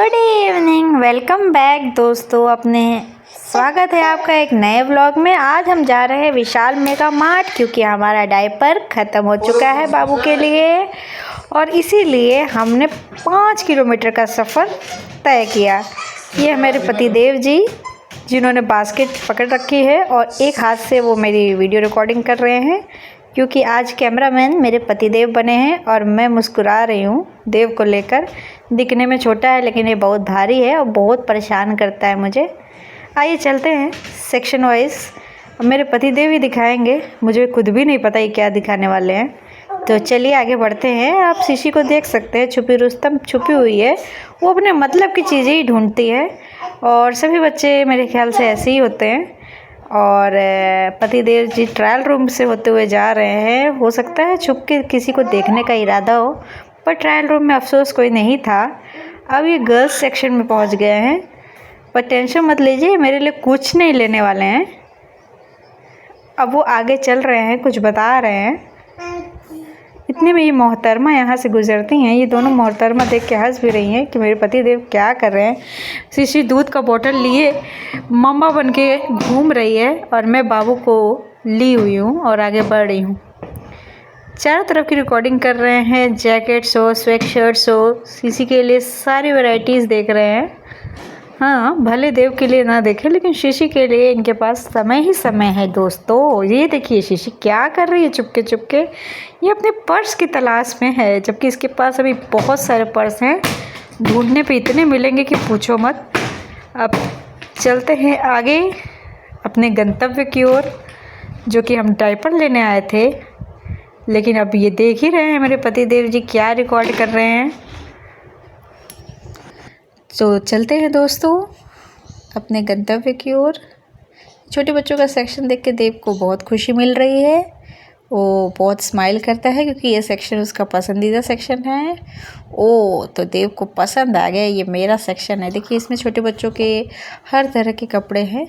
Good evening, welcome back दोस्तों। अपने स्वागत है आपका एक नए व्लॉग में। आज हम जा रहे हैं विशाल मेगा मार्ट क्योंकि हमारा डायपर ख़त्म हो चुका है बाबू के लिए, और इसीलिए हमने 5 किलोमीटर का सफ़र तय किया। ये मेरे पतिदेव जी जिन्होंने बास्केट पकड़ रखी है और एक हाथ से वो मेरी वीडियो रिकॉर्डिंग कर रहे हैं क्योंकि आज कैमरामैन मेरे पतिदेव बने हैं और मैं मुस्कुरा रही हूँ देव को लेकर। दिखने में छोटा है लेकिन ये बहुत भारी है और बहुत परेशान करता है मुझे। आइए चलते हैं सेक्शन वाइज। मेरे पतिदेव ही दिखाएंगे, मुझे खुद भी नहीं पता ये क्या दिखाने वाले हैं। तो चलिए आगे बढ़ते हैं। आप शीशी को देख सकते हैं, छुपी रुस्तम छुपी हुई है, वो अपने मतलब की चीज़ें ही ढूंढती है और सभी बच्चे मेरे ख्याल से ऐसे ही होते हैं। और पतिदेव जी ट्रायल रूम से होते हुए जा रहे हैं। हो सकता है छुप के किसी को देखने का इरादा हो, पर ट्रायल रूम में अफसोस कोई नहीं था। अब ये गर्ल्स सेक्शन में पहुंच गए हैं, पर टेंशन मत लीजिए, मेरे लिए कुछ नहीं लेने वाले हैं। अब वो आगे चल रहे हैं, कुछ बता रहे हैं। इतनी में ये मोहतरमा यहाँ से गुजरती हैं। ये दोनों मोहतरमा देख के हंस भी रही हैं कि मेरे पतिदेव क्या कर रहे हैं। शीशी दूध का बोतल लिए मम्मा बन के घूम रही है और मैं बाबू को ली हुई हूँ और आगे बढ़ रही हूँ। चारों तरफ की रिकॉर्डिंग कर रहे हैं, जैकेट्स हो, स्वेट शर्ट्स हो, शीशी के लिए सारी वैरायटीज़ देख रहे हैं। हाँ, भले देव के लिए ना देखें लेकिन शीशी के लिए इनके पास समय ही समय है दोस्तों। ये देखिए शीशी क्या कर रही है चुपके चुपके। ये अपने पर्स की तलाश में है, जबकि इसके पास अभी बहुत सारे पर्स हैं। ढूंढने पे इतने मिलेंगे कि पूछो मत। अब चलते हैं आगे अपने गंतव्य की ओर, जो कि हम डायपर लेने आए थे। लेकिन अब ये देख ही रहे हैं मेरे पतिदेव जी क्या रिकॉर्ड कर रहे हैं। तो चलते हैं दोस्तों अपने गंतव्य की ओर। छोटे बच्चों का सेक्शन देख के देव को बहुत खुशी मिल रही है। वो बहुत स्माइल करता है क्योंकि ये सेक्शन उसका पसंदीदा सेक्शन है। ओ तो देव को पसंद आ गया, ये मेरा सेक्शन है। देखिए इसमें छोटे बच्चों के हर तरह के कपड़े हैं,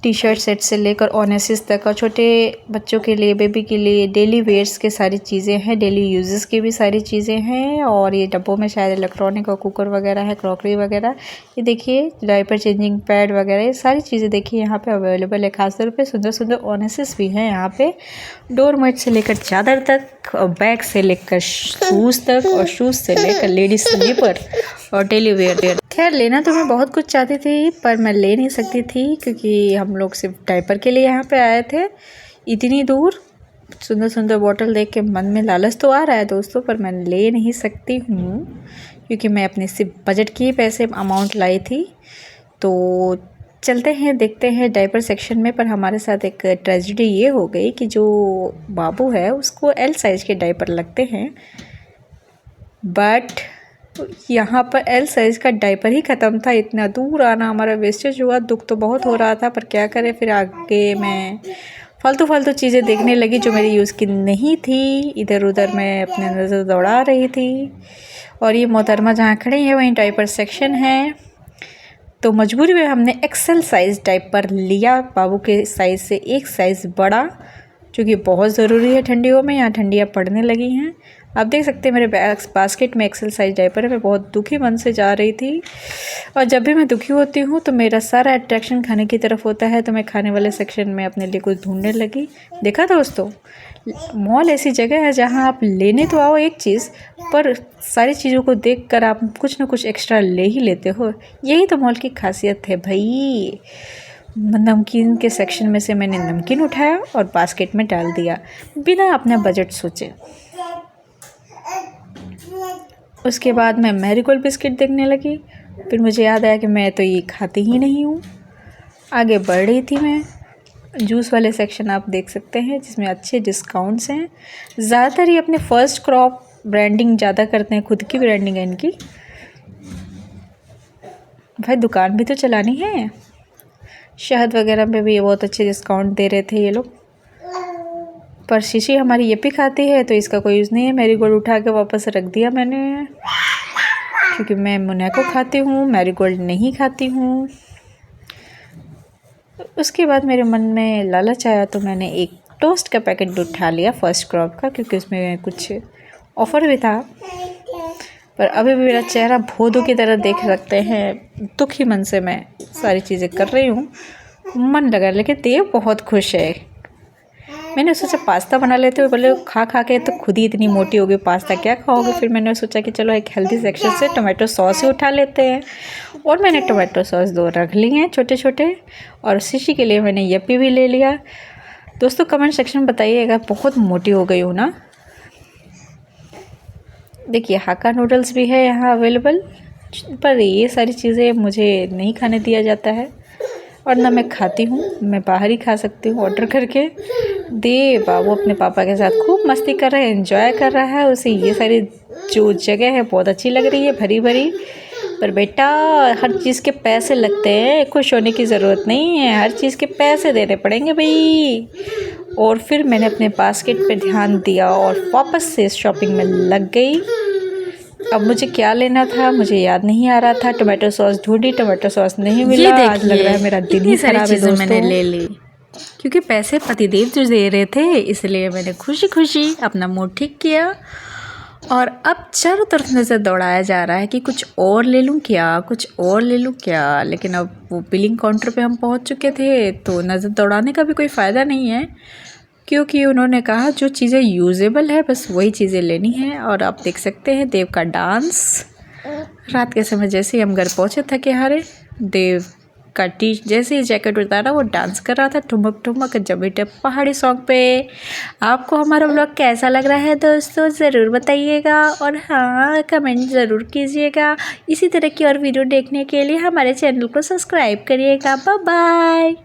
टी शर्ट सेट से लेकर ओनेसिस तक, और छोटे बच्चों के लिए, बेबी के लिए डेली वेयर्स के सारी चीज़ें हैं, डेली यूजेस की भी सारी चीज़ें हैं। और ये डब्बों में शायद इलेक्ट्रॉनिक और कुकर वगैरह है, क्रॉकरी वगैरह। ये देखिए डायपर चेंजिंग पैड वगैरह, ये सारी चीज़ें देखिए यहाँ पे अवेलेबल है। खासतौर पे सुंदर सुंदर ओनेसिस भी हैं यहाँ पे। डोरमेट से लेकर चादर तक, और बैग से लेकर शूज़ तक, और शूज़ से लेकर लेडीज स्लीपर और डेली वेयर। खैर लेना तो मैं बहुत कुछ चाहती थी पर मैं ले नहीं सकती थी क्योंकि हम लोग सिर्फ डायपर के लिए यहाँ पे आए थे इतनी दूर। सुंदर सुंदर बॉटल देख के मन में लालच तो आ रहा है दोस्तों, पर मैं ले नहीं सकती हूँ क्योंकि मैं अपने सिर्फ बजट की पैसे अमाउंट लाई थी। तो चलते हैं देखते हैं डायपर सेक्शन में। पर हमारे साथ एक ट्रेजेडी ये हो गई कि जो बाबू है उसको एल साइज़ के डायपर लगते हैं, बट यहाँ पर एल साइज़ का डायपर ही ख़त्म था। इतना दूर आना हमारा वेस्टेज हुआ, दुख तो बहुत हो रहा था, पर क्या करें। फिर आगे मैं फालतू चीज़ें देखने लगी जो मेरी यूज़ की नहीं थी। इधर उधर मैं अपने नज़र दौड़ा रही थी। और ये मोहतरमा जहाँ खड़ी है वहीं डायपर सेक्शन है। तो मजबूरी में हमने एक्सेल साइज़ डायपर लिया, बाबू के साइज़ से एक साइज़ बड़ा, क्योंकि बहुत ज़रूरी है ठंडियों में। यहाँ ठंडियाँ पड़ने लगी हैं। आप देख सकते हैं मेरे बास्केट में एक्सेल साइज डायपर है। मैं बहुत दुखी मन से जा रही थी, और जब भी मैं दुखी होती हूँ तो मेरा सारा अट्रैक्शन खाने की तरफ होता है। तो मैं खाने वाले सेक्शन में अपने लिए कुछ ढूंढने लगी। देखा दोस्तों, मॉल ऐसी जगह है जहाँ आप लेने तो आओ एक चीज़, पर सारी चीज़ों को देखकर आप कुछ ना कुछ एक्स्ट्रा ले ही लेते हो। यही तो मॉल की खासियत है भाई। नमकीन के सेक्शन में से मैंने नमकीन उठाया और बास्केट में डाल दिया बिना अपना बजट सोचे। उसके बाद मैं मैरीगोल्ड बिस्किट देखने लगी। फिर मुझे याद आया कि मैं तो ये खाती ही नहीं हूँ। आगे बढ़ रही थी मैं। जूस वाले सेक्शन आप देख सकते हैं जिसमें अच्छे डिस्काउंट्स हैं। ज़्यादातर ये अपने फर्स्ट क्रॉप ब्रांडिंग ज़्यादा करते हैं, खुद की ब्रांडिंग है इनकी। भाई दुकान भी तो चलानी है। शहद वगैरह में भी बहुत अच्छे डिस्काउंट दे रहे थे ये लोग, पर शीशी हमारी ये भी खाती है तो इसका कोई यूज़ नहीं है। मैरीगोल्ड उठा के वापस रख दिया मैंने, क्योंकि मैं मोनाको खाती हूँ, मैरीगोल्ड नहीं खाती हूँ। उसके बाद मेरे मन में लालच आया तो मैंने एक टोस्ट का पैकेट उठा लिया फर्स्ट क्रॉप का, क्योंकि उसमें कुछ ऑफ़र भी था। पर अभी भी मेरा चेहरा भोदू की तरह देख सकते हैं। दुखी मन से मैं सारी चीज़ें कर रही हूँ, मन लगा, लेकिन देव बहुत खुश है। मैंने सोचा पास्ता बना लेते हुए, बोले खा खा के तो खुद ही इतनी मोटी हो गई, पास्ता क्या खाओगे। फिर मैंने सोचा कि चलो एक हेल्दी सेक्शन से टोमेटो सॉस ही उठा लेते हैं, और मैंने टोमेटो सॉस 2 रख लिए हैं छोटे छोटे, और शीशी के लिए मैंने यप्पी भी ले लिया। दोस्तों कमेंट सेक्शन में बताइएगा बहुत मोटी हो गई हूँ ना। देखिए हाक्का नूडल्स भी है यहाँ अवेलेबल, पर ये सारी चीज़ें मुझे नहीं खाने दिया जाता है, और ना मैं खाती हूँ। मैं बाहर ही खा सकती हूँ ऑर्डर करके। देव बाबू अपने पापा के साथ खूब मस्ती कर रहा है, एंजॉय कर रहा है। उसे ये सारी जो जगह है बहुत अच्छी लग रही है, भरी भरी। पर बेटा हर चीज़ के पैसे लगते हैं, खुश होने की ज़रूरत नहीं है, हर चीज़ के पैसे देने पड़ेंगे भाई। और फिर मैंने अपने बास्केट पे ध्यान दिया और वापस से शॉपिंग में लग गई। अब मुझे क्या लेना था मुझे याद नहीं आ रहा था। टोमेटो सॉस ढूंढी, टोमेटो सॉस नहीं मिला। आज लग रहा है मेरा दिन ही खराब है दोस्तों। मैंने ले ली क्योंकि पैसे पतिदेव जो दे रहे थे, इसलिए मैंने खुशी खुशी अपना मूड ठीक किया। और अब चारों तरफ नज़र दौड़ाया जा रहा है कि कुछ और ले लूँ क्या, कुछ और ले लूँ क्या। लेकिन अब वो बिलिंग काउंटर पे हम पहुंच चुके थे, तो नज़र दौड़ाने का भी कोई फ़ायदा नहीं है, क्योंकि उन्होंने कहा जो चीज़ें यूजेबल है बस वही चीज़ें लेनी है। और आप देख सकते हैं देव का डांस। रात के समय जैसे ही हम घर पहुँचे थके हारे, देव का जैसे ही जैकेट उतारा वो डांस कर रहा था ठुमक ठुमक जबी टप पहाड़ी सॉन्ग पे। आपको हमारा व्लॉग कैसा लग रहा है दोस्तों ज़रूर बताइएगा, और हाँ कमेंट ज़रूर कीजिएगा। इसी तरह की और वीडियो देखने के लिए हमारे चैनल को सब्सक्राइब करिएगा। Bye bye.